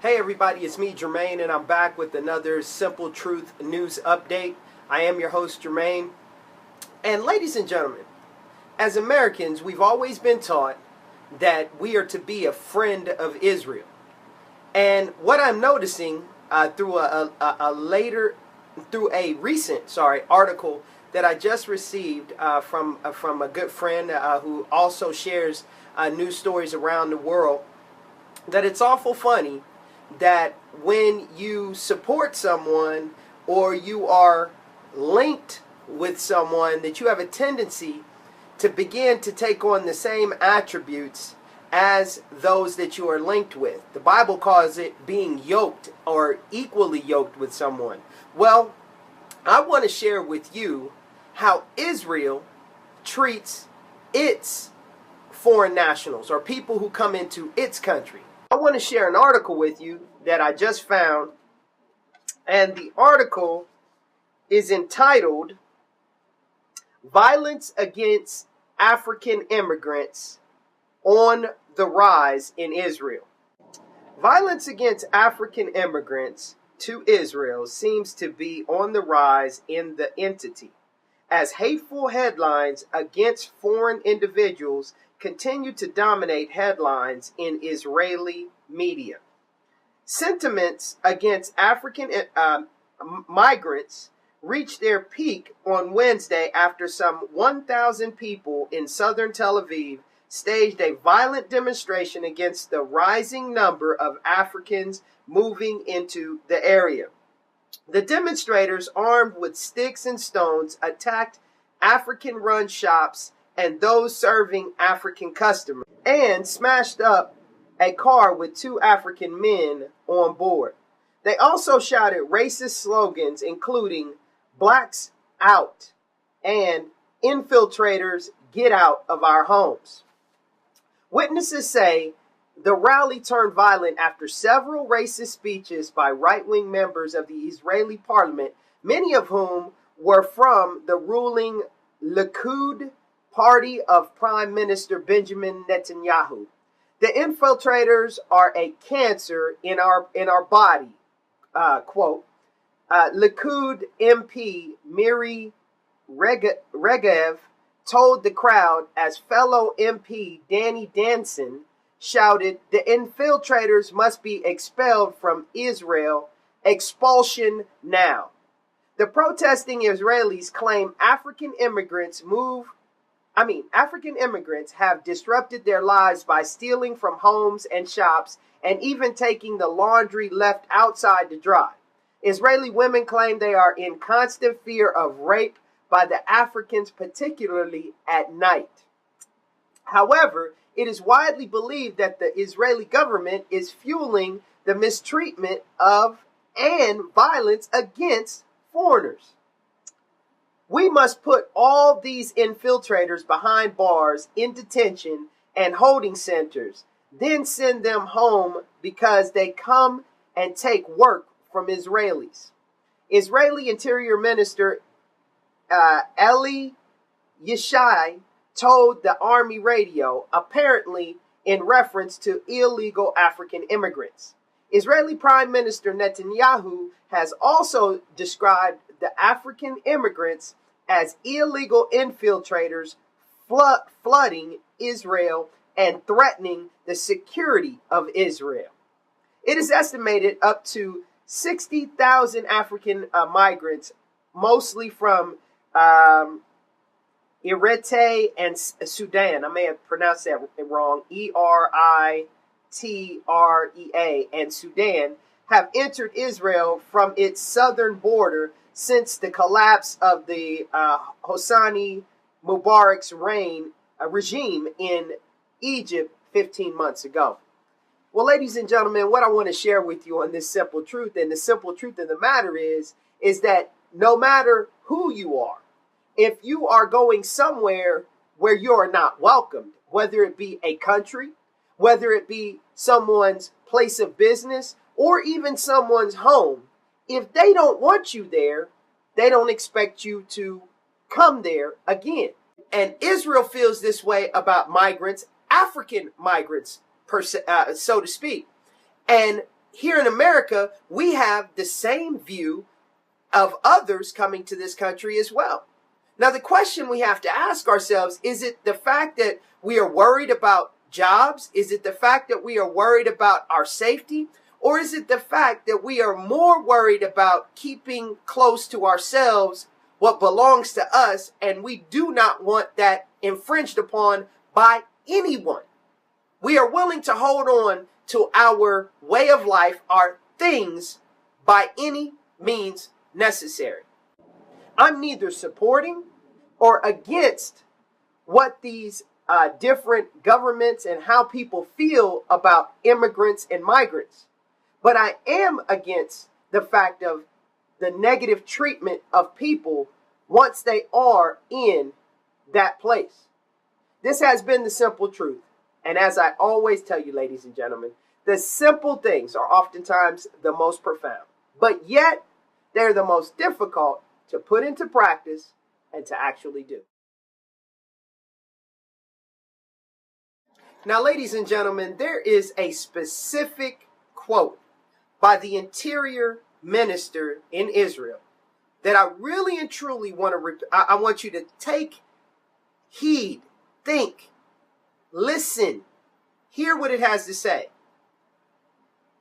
Hey everybody, it's me Jermaine and I'm back with another Simple Truth news update. I am your host Jermaine. And ladies and gentlemen, as Americans, we've always been taught that we are to be a friend of Israel. And what I'm noticing through a recent article that I just received from a good friend who also shares news stories around the world, that it's awful funny that when you support someone or you are linked with someone, that you have a tendency to begin to take on the same attributes as those that you are linked with. The Bible calls it being yoked or equally yoked with someone. Well, I want to share with you how Israel treats its foreign nationals or people who come into its country. I want to share an article with you that I just found, and the article is entitled "Violence Against African Immigrants on the Rise in Israel." Violence against African immigrants to Israel seems to be on the rise in the entity, as hateful headlines against foreign individuals continue to dominate headlines in Israeli media. Sentiments against African migrants reached their peak on Wednesday after some 1,000 people in southern Tel Aviv staged a violent demonstration against the rising number of Africans moving into the area. The demonstrators, armed with sticks and stones, attacked African-run shops and those serving African customers, and smashed up a car with two African men on board. They also shouted racist slogans including "Blacks out" and "Infiltrators, get out of our homes." Witnesses say the rally turned violent after several racist speeches by right-wing members of the Israeli parliament, many of whom were from the ruling Likud party of Prime Minister Benjamin Netanyahu. "The infiltrators are a cancer in our body," quote. Likud MP Miri Regev told the crowd, as fellow MP Danny Danson shouted, "The infiltrators must be expelled from Israel. Expulsion now." The protesting Israelis claim African immigrants have disrupted their lives by stealing from homes and shops and even taking the laundry left outside to dry. Israeli women claim they are in constant fear of rape by the Africans, particularly at night. However, it is widely believed that the Israeli government is fueling the mistreatment of and violence against foreigners. "We must put all these infiltrators behind bars, in detention and holding centers, then send them home because they come and take work from Israelis." Israeli Interior Minister Eli Yishai told the Army radio, apparently in reference to illegal African immigrants. Israeli Prime Minister Netanyahu has also described the African immigrants as illegal infiltrators flooding Israel and threatening the security of Israel. It is estimated up to 60,000 African migrants, mostly from Eritrea and Sudan. I may have pronounced that wrong. Eritrea and Sudan have entered Israel from its southern border since the collapse of the Hosni Mubarak's regime in Egypt 15 months ago. Well, ladies and gentlemen, what I want to share with you on this simple truth, and the simple truth of the matter is that no matter who you are, if you are going somewhere where you are not welcomed, whether it be a country, whether it be someone's place of business, or even someone's home, if they don't want you there, they don't expect you to come there again. And Israel feels this way about migrants, African migrants, so to speak. And here in America, we have the same view of others coming to this country as well. Now, the question we have to ask ourselves, is it the fact that we are worried about jobs? Is it the fact that we are worried about our safety? Or is it the fact that we are more worried about keeping close to ourselves what belongs to us, and we do not want that infringed upon by anyone? We are willing to hold on to our way of life, our things, by any means necessary. I'm neither supporting or against what these different governments and how people feel about immigrants and migrants, but I am against the fact of the negative treatment of people once they are in that place. This has been the simple truth. And as I always tell you, ladies and gentlemen, the simple things are oftentimes the most profound, but yet they're the most difficult to put into practice and to actually do. Now, ladies and gentlemen, there is a specific quote by the Interior Minister in Israel that I really and truly want to, I want you to take heed, think, listen, hear what it has to say.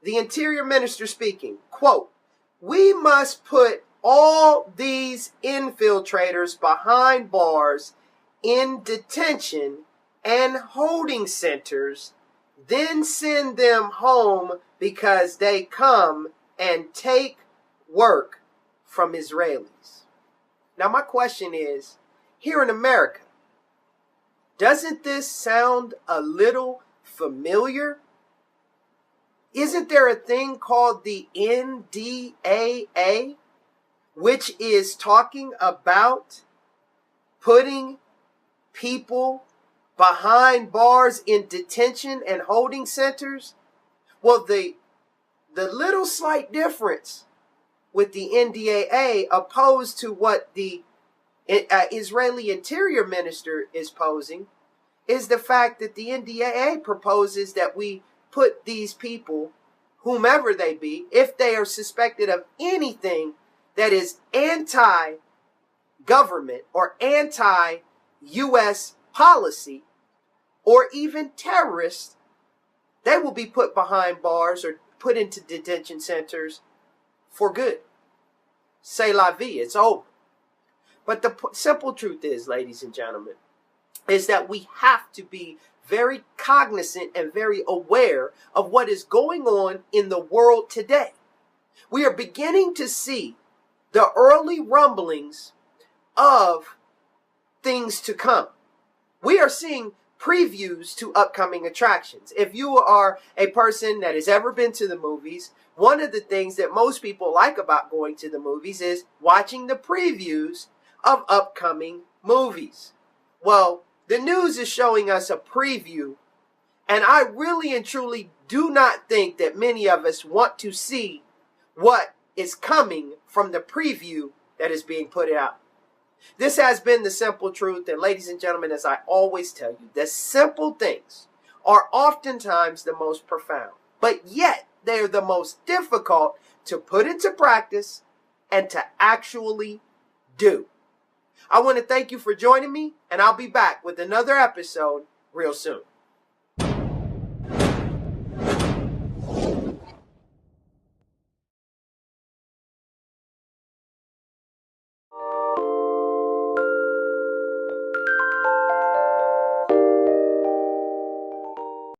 The Interior Minister speaking, quote, "We must put all these infiltrators behind bars in detention and holding centers, then send them home because they come and take work from Israelis." Now, my question is, here in America, doesn't this sound a little familiar? Isn't there a thing called the NDAA, which is talking about putting people behind bars in detention and holding centers? Well, the little slight difference with the NDAA opposed to what the Israeli Interior Minister is posing is the fact that the NDAA proposes that we put these people, whomever they be, if they are suspected of anything that is anti-government or anti-U.S. policy or even terrorists, they will be put behind bars or put into detention centers for good. C'est la vie, it's over. But the simple truth is, ladies and gentlemen, is that we have to be very cognizant and very aware of what is going on in the world today. We are beginning to see the early rumblings of things to come. We are seeing previews to upcoming attractions. If you are a person that has ever been to the movies, one of the things that most people like about going to the movies is watching the previews of upcoming movies. Well, the news is showing us a preview, and I really and truly do not think that many of us want to see what is coming from the preview that is being put out. This has been the simple truth, and ladies and gentlemen, as I always tell you, the simple things are oftentimes the most profound, but yet they are the most difficult to put into practice and to actually do. I want to thank you for joining me, and I'll be back with another episode real soon.